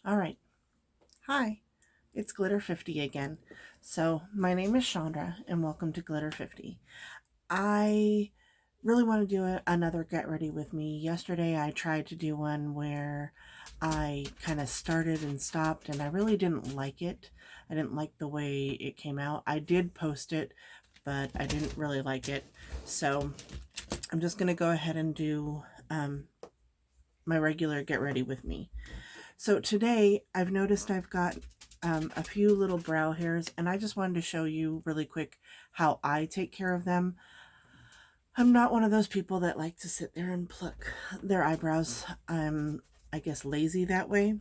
All right. Hi, it's Glitter 50 again. So, my name is Chandra, and welcome to Glitter 50. I really want to do another Get Ready with Me. Yesterday, I tried to do one where I kind of started and stopped, and I really didn't like it. I didn't like the way it came out. I did post it, but I didn't really like it. So, I'm just going to go ahead and do my regular Get Ready with Me. So today I've noticed I've got a few little brow hairs, and I just wanted to show you really quick how I take care of them. I'm not one of those people that like to sit there and pluck their eyebrows. I'm, I guess, lazy that way.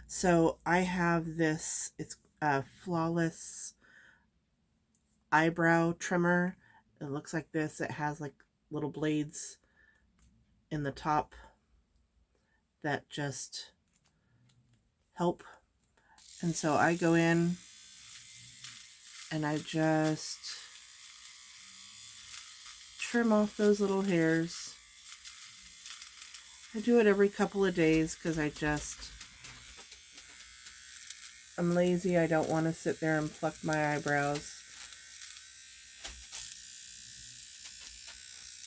So I have this, it's a flawless eyebrow trimmer. It looks like this. It has like little blades in the top that just help. And so I go in and I just trim off those little hairs. I do it every couple of days because I'm lazy. I don't want to sit there and pluck my eyebrows.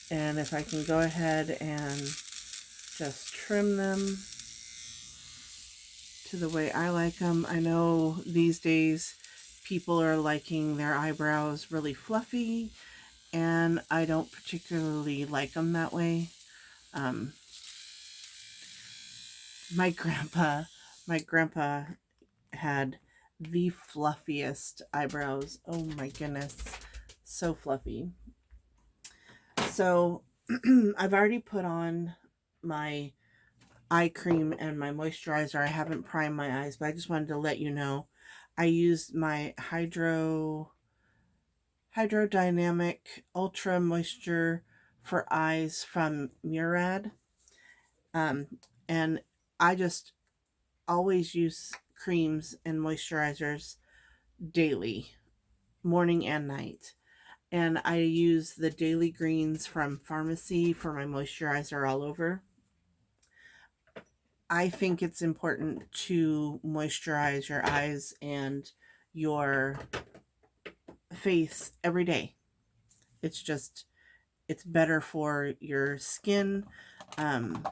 And if I can go ahead and just trim them to the way I like them. I know these days people are liking their eyebrows really fluffy, and I don't particularly like them that way. Um, my grandpa, my grandpa had the fluffiest eyebrows. Oh my goodness, so fluffy. So I've already put on my eye cream and my moisturizer. I haven't primed my eyes, but I just wanted to let you know I used my Hydrodynamic Ultra Moisture for Eyes from Murad. Um, and I just always use creams and moisturizers daily, morning and night. And I use the Daily Greens from Pharmacy for my moisturizer all over. I think it's important to moisturize your eyes and your face every day. It's just, it's better for your skin. Um,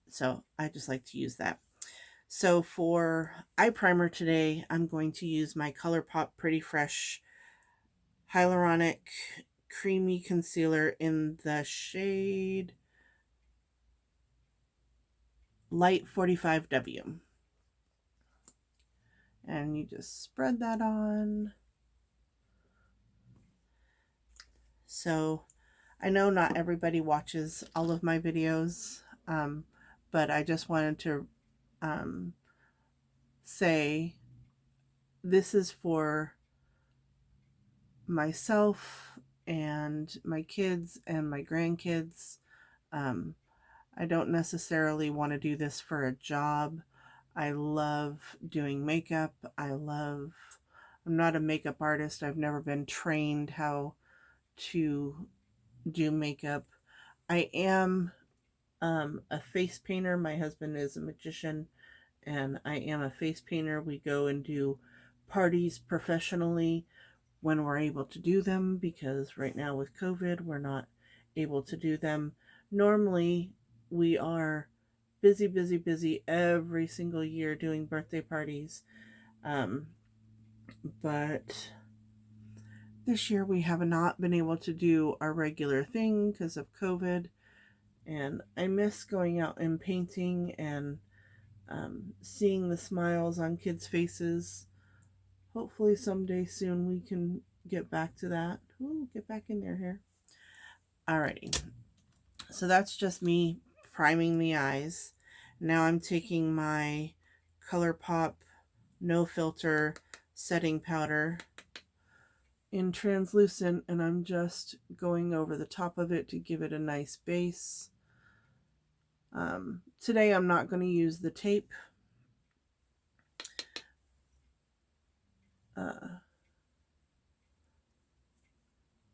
so I just like to use that. So for eye primer today, I'm going to use my ColourPop Pretty Fresh Hyaluronic Creamy Concealer in the shade Light 45W. And you just spread that on. So I know not everybody watches all of my videos, but I just wanted to um, say this is for myself and my kids and my grandkids. Um, I don't necessarily want to do this for a job. I love doing makeup. I'm not a makeup artist. I've never been trained how to do makeup. I am a face painter. My husband is a magician, and I am a face painter. We go and do parties professionally when we're able to do them, because right now with COVID, we're not able to do them. Normally, we are busy, busy, busy every single year doing birthday parties. Um, but this year we have not been able to do our regular thing because of COVID. And I miss going out and painting and seeing the smiles on kids' faces. Hopefully, someday soon we can get back to that. Ooh, get back in there here. Alrighty. So that's just me priming the eyes. Now I'm taking my ColourPop No Filter setting powder in translucent, and I'm just going over the top of it to give it a nice base. Today I'm not going to use the tape.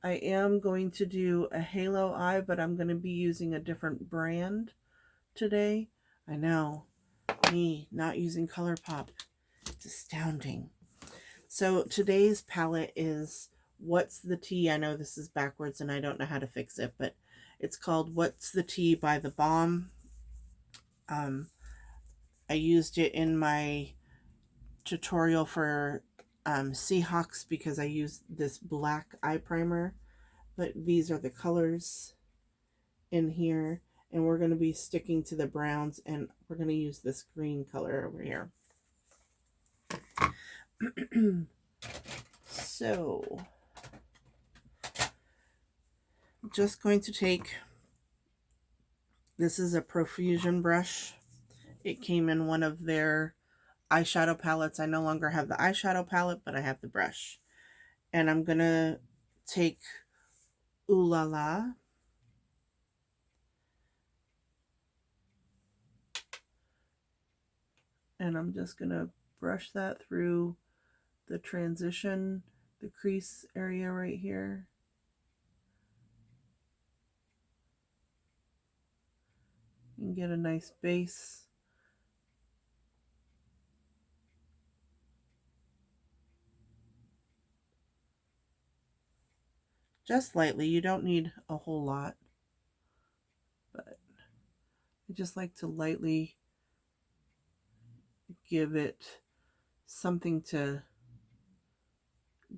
I am going to do a halo eye, but I'm going to be using a different brand today. I know. Me not using ColourPop. It's astounding. So today's palette is What's the Tea? I know this is backwards and I don't know how to fix it, but it's called What's the Tea by the Balm. I used it in my tutorial for Seahawks because I used this black eye primer, but these are the colors in here, and we're going to be sticking to the browns, and we're going to use this green color over here. So I'm just going to take, this is a Profusion brush. It came in one of their eyeshadow palettes. I no longer have the eyeshadow palette, but I have the brush. And I'm going to take Ooh La La. And I'm just going to brush that through the transition, the crease area right here. And get a nice base. Just lightly, you don't need a whole lot, but I just like to lightly give it something to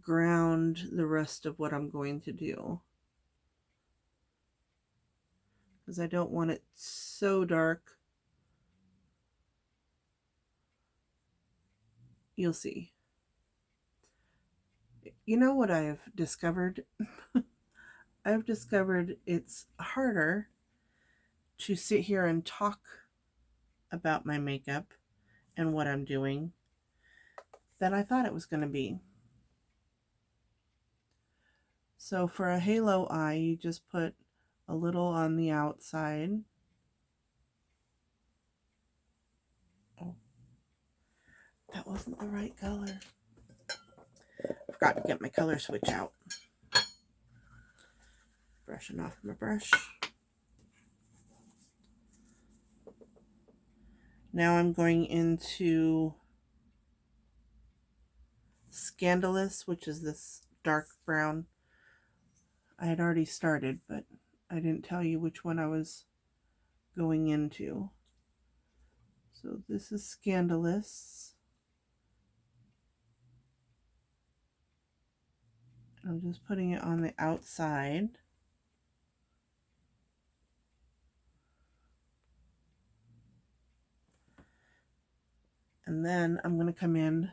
ground the rest of what I'm going to do, because I don't want it so dark. You'll see. You know what I've discovered? I've discovered it's harder to sit here and talk about my makeup and what I'm doing than I thought it was going to be. So for a halo eye, you just put a little on the outside. Oh, that wasn't the right color. Forgot to get my color switch out. Brushing off my brush. Now I'm going into Scandalous, which is this dark brown. I had already started, but I didn't tell you which one I was going into. So this is Scandalous. I'm just putting it on the outside. And then I'm going to come in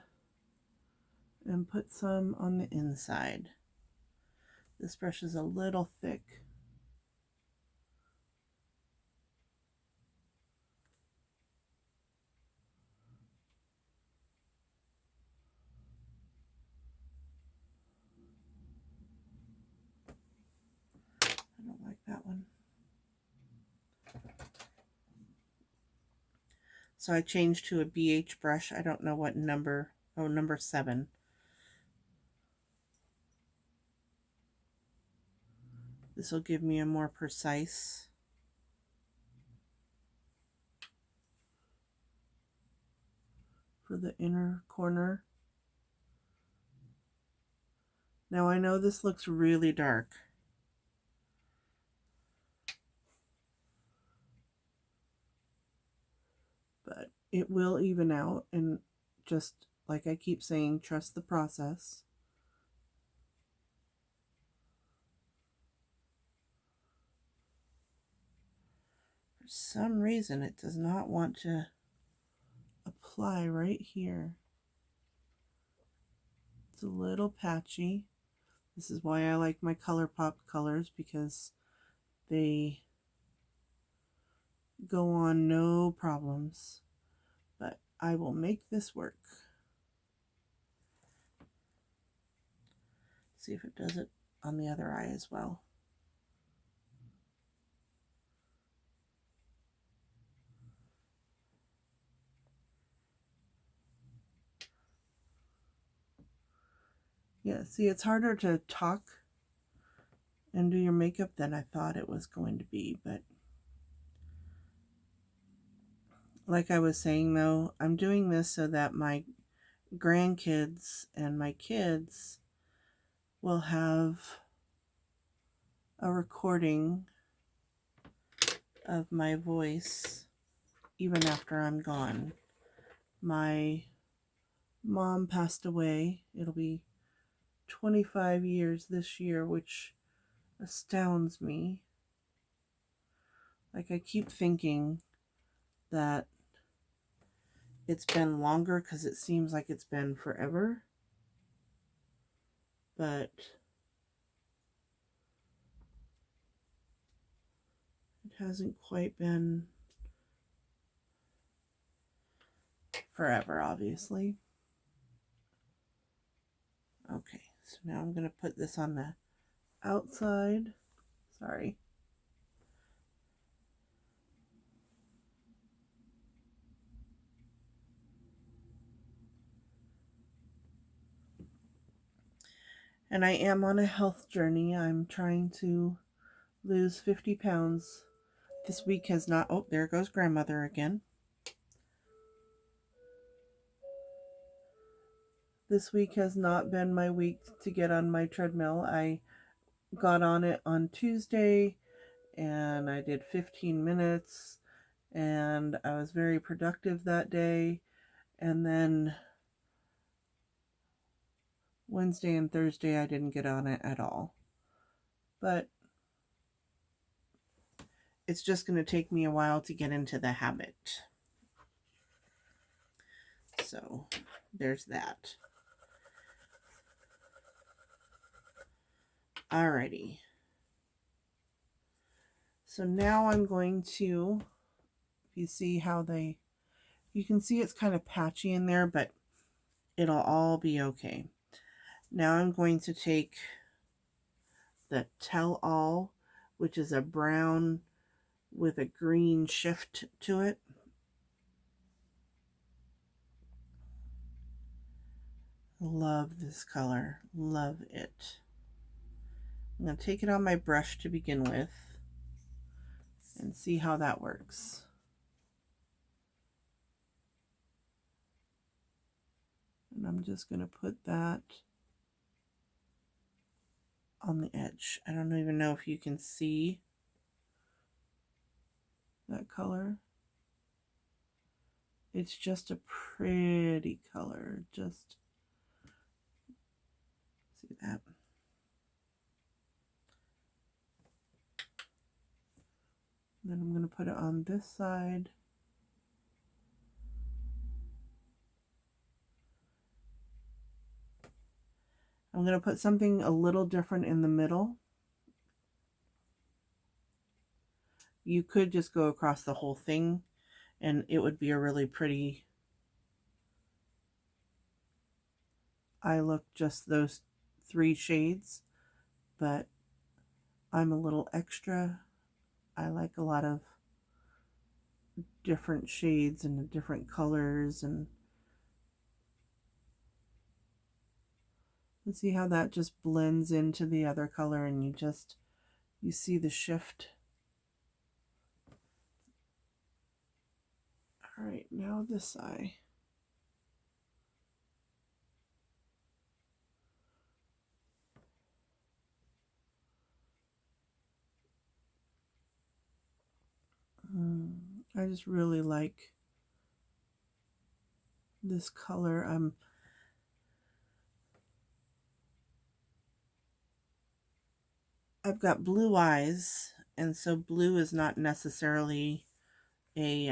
and put some on the inside. This brush is a little thick. I don't like that one. So I changed to a BH brush. I don't know what number. Oh, number 7. This will give me a more precise. For the inner corner. Now I know this looks really dark. But it will even out, and just like I keep saying, trust the process. For some reason, it does not want to apply right here. It's a little patchy. This is why I like my ColourPop colors, because they go on no problems. But I will make this work. See if it does it on the other eye as well. Yeah, see, it's harder to talk and do your makeup than I thought it was going to be, but like I was saying though, I'm doing this so that my grandkids and my kids will have a recording of my voice even after I'm gone. My mom passed away. It'll be 25 years this year, which astounds me. Like, I keep thinking that it's been longer because it seems like it's been forever. But it hasn't quite been forever, obviously. Okay, so now I'm going to put this on the outside. Sorry. And I am on a health journey. I'm trying to lose 50 pounds. This week has not... Oh, there goes grandmother again. This week has not been my week to get on my treadmill. I got on it on Tuesday and I did 15 minutes and I was very productive that day. And then Wednesday and Thursday I didn't get on it at all. But it's just going to take me a while to get into the habit. So there's that. Alrighty. So now I'm going to, if you see how you can see it's kind of patchy in there, but it'll all be okay. Now I'm going to take the Tell All, which is a brown with a green shift to it. Love this color. Love it. I'm going to take it on my brush to begin with and see how that works. And I'm just going to put that on the edge. I don't even know if you can see that color. It's just a pretty color. Just see that. Then I'm going to put it on this side. I'm going to put something a little different in the middle. You could just go across the whole thing and it would be a really pretty eye look, just those 3 shades. But I'm a little extra. I like a lot of different shades and different colors, and let's see how that just blends into the other color and you see the shift. All right, now this eye. I just really like this color. I've got blue eyes, and so blue is not necessarily a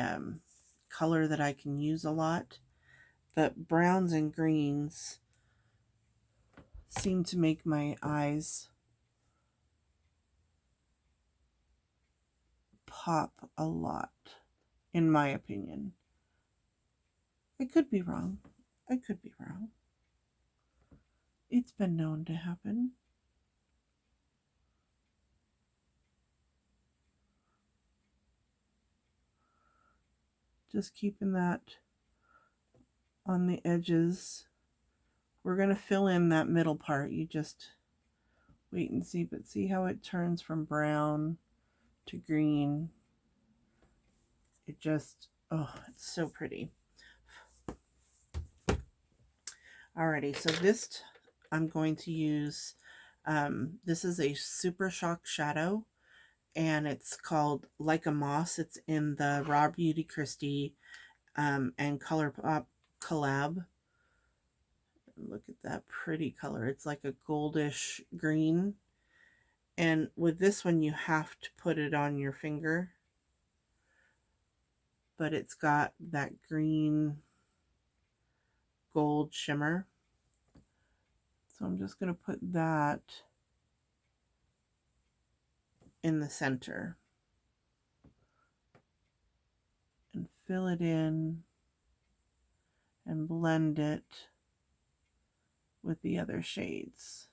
color that I can use a lot, but browns and greens seem to make my eyes pop a lot, in my opinion. I could be wrong. I could be wrong. It's been known to happen. Just keeping that on the edges. We're going to fill in that middle part. You just wait and see, but see how it turns from brown to green. It just, oh, it's So pretty. Alrighty, so this I'm going to use, this is a Super Shock Shadow, and it's called Like a Moss. It's in the Raw Beauty Christie and ColourPop collab. Look at that pretty color. It's like a goldish green. And with this one, you have to put it on your finger. But it's got that green gold shimmer. So I'm just going to put that in the center. And fill it in and blend it with the other shades.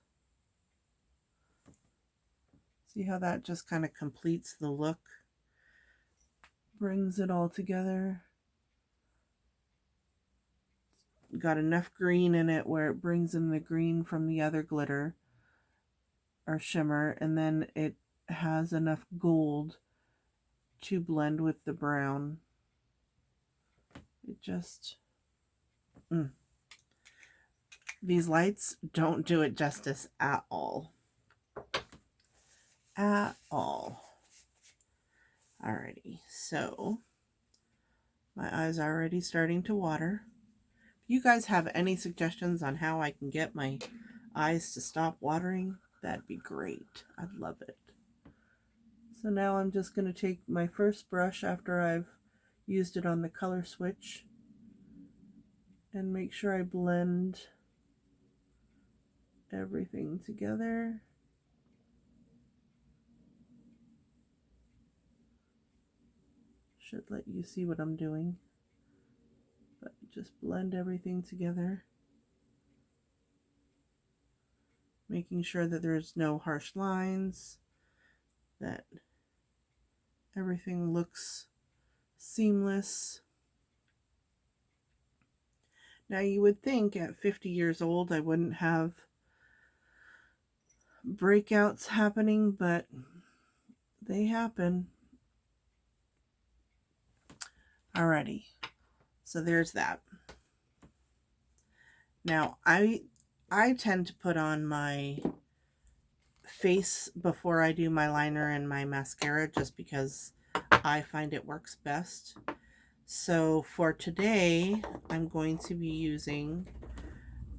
See how that just kind of completes the look? Brings it all together. Got enough green in it where it brings in the green from the other glitter or shimmer, and then it has enough gold to blend with the brown. It just... These lights don't do it justice at all. At all. Alrighty, so my eyes are already starting to water. If you guys have any suggestions on how I can get my eyes to stop watering, that'd be great. I'd love it. So now I'm just going to take my first brush after I've used it on the color switch and make sure I blend everything together. Should let you see what I'm doing, but just blend everything together, making sure that there's no harsh lines, that everything looks seamless. Now you would think at 50 years old I wouldn't have breakouts happening, but they happen. Alrighty, so there's that. Now I tend to put on my face before I do my liner and my mascara just because I find it works best. So for today, I'm going to be using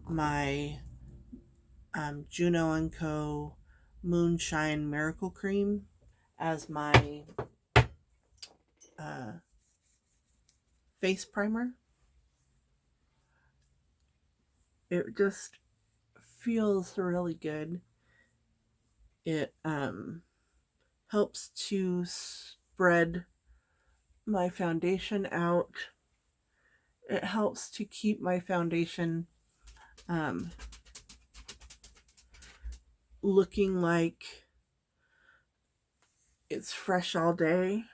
my Juno & Co. Moonshine Miracle Cream as my face primer. It just feels really good. It helps to spread my foundation out. It helps to keep my foundation looking like it's fresh all day.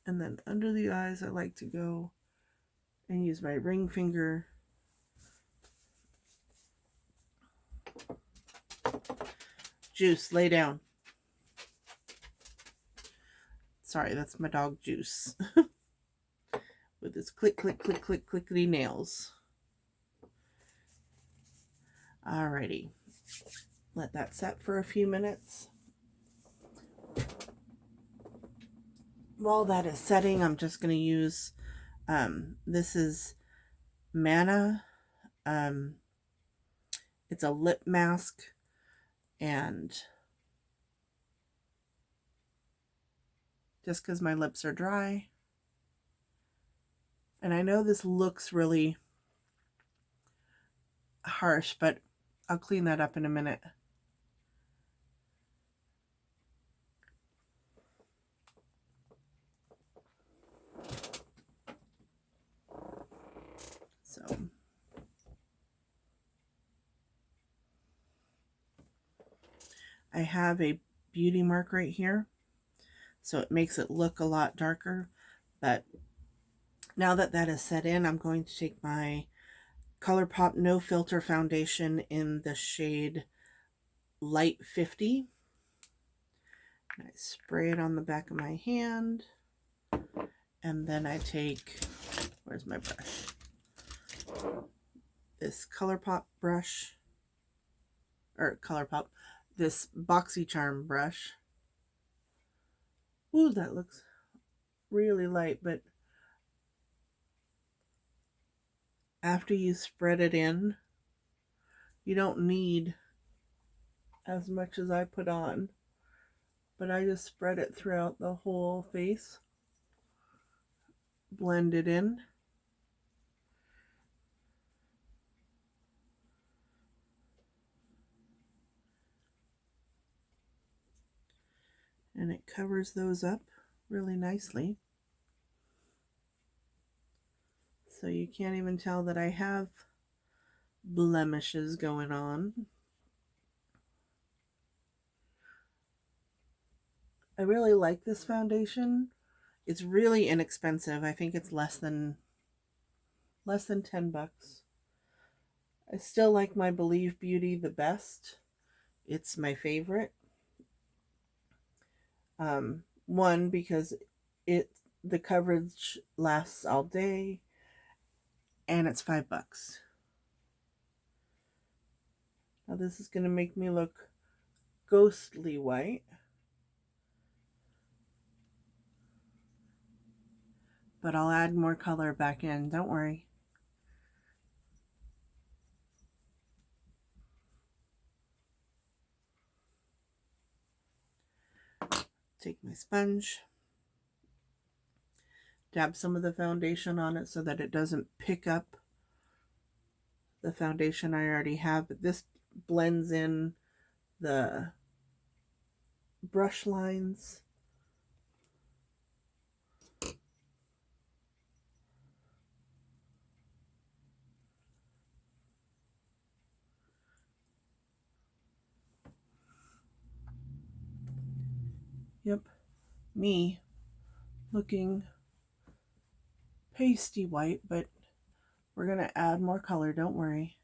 And then under the eyes, I like to go and use my ring finger Juice, lay down. Sorry, that's my dog Juice. With his click, click, click, click, clickety nails. Alrighty. Let that set for a few minutes. While that is setting, I'm just going to use, this is Manna. It's a lip mask, and just because my lips are dry. And I know this looks really harsh, but I'll clean that up in a minute. So I have a beauty mark right here, so it makes it look a lot darker. But now that that is set in, I'm going to take my ColourPop No Filter Foundation in the shade Light 50. And I spray it on the back of my hand. And then I take, where's my brush? This ColourPop brush, or ColourPop, this BoxyCharm brush. Ooh, that looks really light, but after you spread it in, you don't need as much as I put on, but I just spread it throughout the whole face, blend it in. And it covers those up really nicely. So you can't even tell that I have blemishes going on. I really like this foundation. It's really inexpensive. I think it's less than $10. I still like my Believe Beauty the best. It's my favorite. One, because the coverage lasts all day, and it's $5. Now this is going to make me look ghostly white. But I'll add more color back in, don't worry. Take my sponge, dab some of the foundation on it so that it doesn't pick up the foundation I already have, but this blends in the brush lines. Yep, me looking pasty white, but we're going to add more color, don't worry.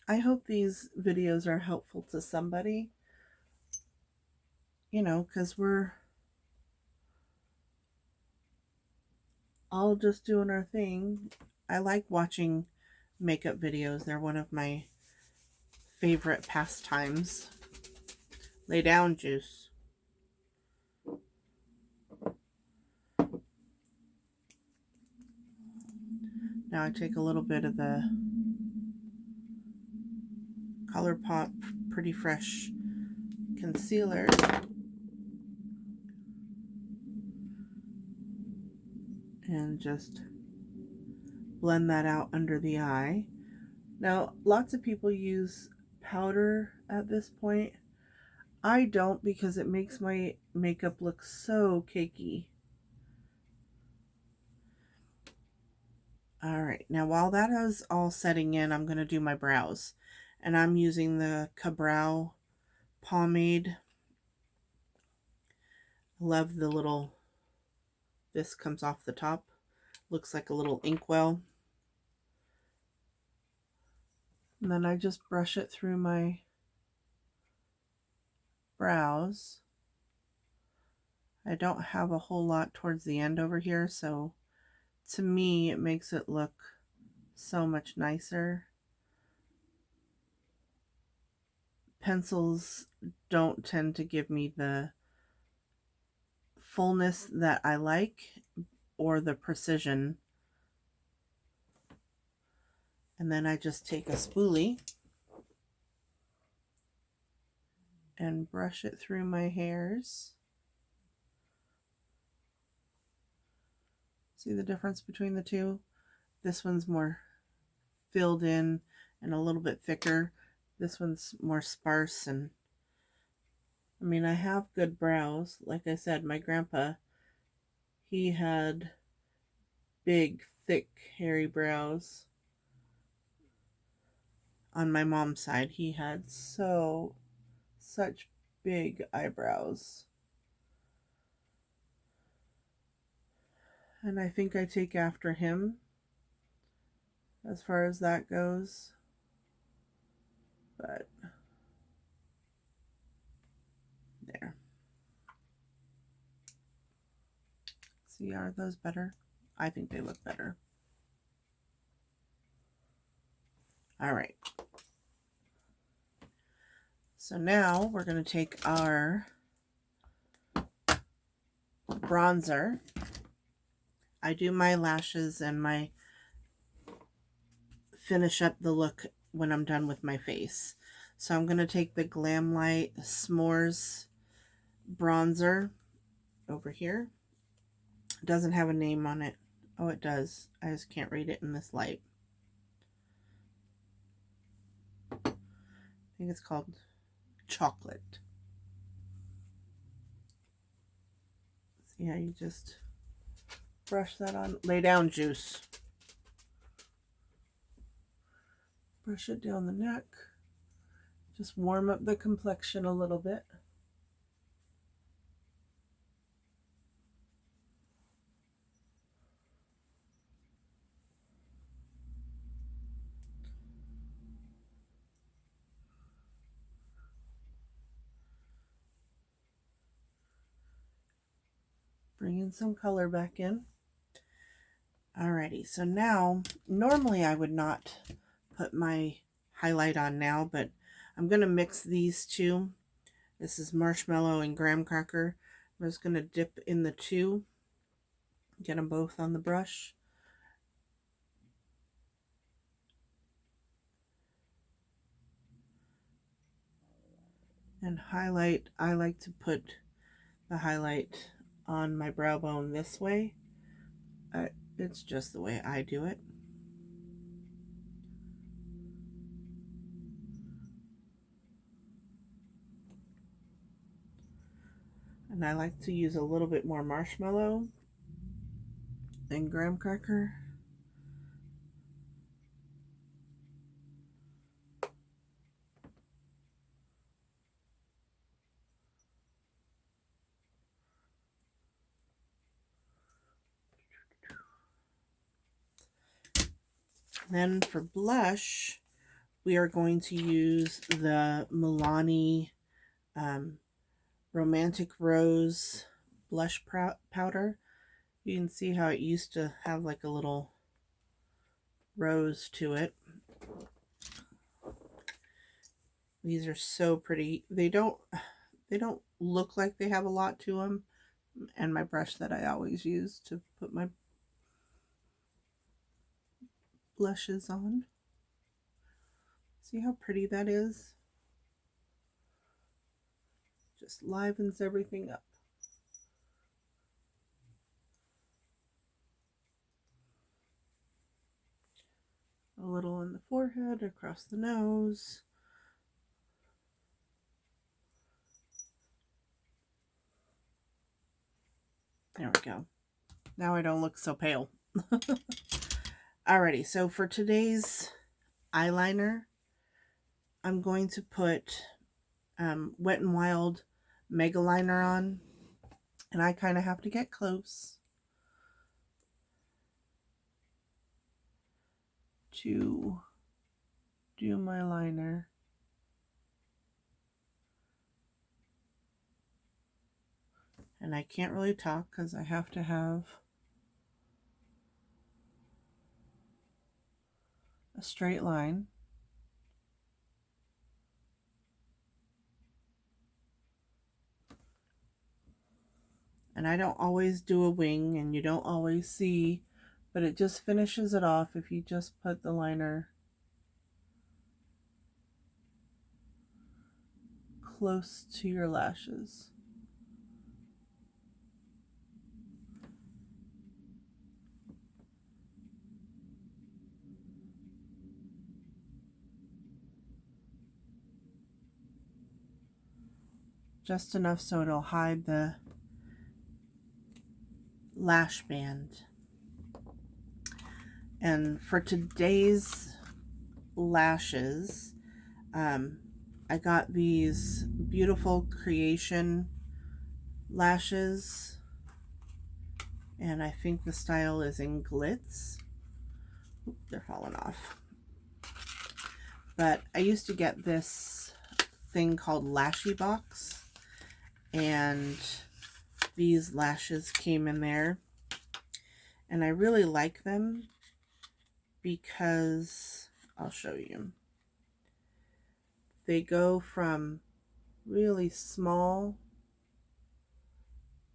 I hope these videos are helpful to somebody, you know, because we're all just doing our thing. I like watching makeup videos. They're one of my favorite pastimes. Lay down, Juice. Now I take a little bit of the ColourPop Pretty Fresh concealer and just blend that out under the eye. Now, lots of people use powder at this point. I don't, because it makes my makeup look so cakey. Alright, now while that is all setting in, I'm going to do my brows. And I'm using the Ka-Brow pomade. Love the little, this comes off the top. Looks like a little inkwell. And then I just brush it through my brows. I don't have a whole lot towards the end over here, so to me it makes it look so much nicer. Pencils don't tend to give me the fullness that I like or the precision. And then I just take a spoolie and brush it through my hairs. See the difference between the two? This one's more filled in and a little bit thicker. This one's more sparse, and I mean, I have good brows. Like I said, my grandpa, he had big, thick, hairy brows. On my mom's side, he had such big eyebrows. And I think I take after him as far as that goes. But there. See, are those better? I think they look better. All right. So now we're going to take our bronzer. I do my lashes and my finish up the look when I'm done with my face. So I'm going to take the Glam Light S'mores bronzer over here. It doesn't have a name on it. Oh, it does. I just can't read it in this light. I think it's called Chocolate. See how you just brush that on? Lay down, Juice. Brush it down the neck. Just warm up the complexion a little bit. Bringing some color back in. Alrighty, so now, normally I would not put my highlight on now, but I'm going to mix these two. This is marshmallow and graham cracker. I'm just going to dip in the two, get them both on the brush. And highlight, I like to put the highlight on my brow bone this way. It's just the way I do it. And I like to use a little bit more marshmallow than graham cracker. Then for blush, we are going to use the Milani Romantic Rose blush powder. You can see how it used to have like a little rose to it. These are so pretty. They don't look like they have a lot to them. And my brush that I always use to put my blushes on. See how pretty that is? Just livens everything up. A little on the forehead, across the nose. There we go. Now I don't look so pale. Alrighty, so for today's eyeliner, I'm going to put Wet n Wild Mega Liner on. And I kind of have to get close to do my liner. And I can't really talk because I have to have a straight line. And I don't always do a wing, and you don't always see, but it just finishes it off if you just put the liner close to your lashes. Just enough so it'll hide the lash band. And for today's lashes, I got these beautiful Creation lashes, and I think the style is in Glitz. Oop, they're falling off. But I used to get this thing called Lashy Box, and these lashes came in there. And I really like them because, I'll show you, they go from really small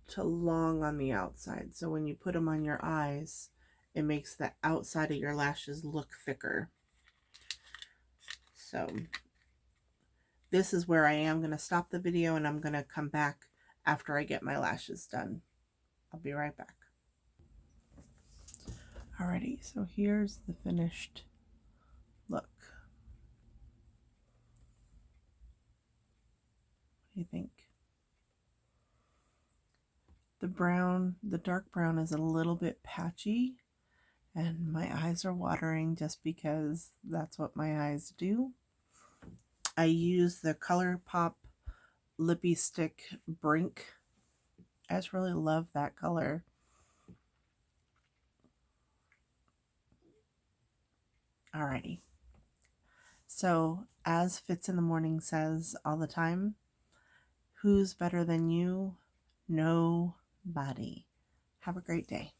to long on the outside. So when you put them on your eyes, it makes the outside of your lashes look thicker. So this is where I am going to stop the video, and I'm going to come back after I get my lashes done. I'll be right back. Alrighty, so here's the finished look. What do you think? The brown, the dark brown is a little bit patchy, and my eyes are watering just because that's what my eyes do. I use the ColourPop Lippy Stick Brink. I just really love that color. Alrighty. So, as Fits in the Morning says all the time, who's better than you? Nobody. Have a great day.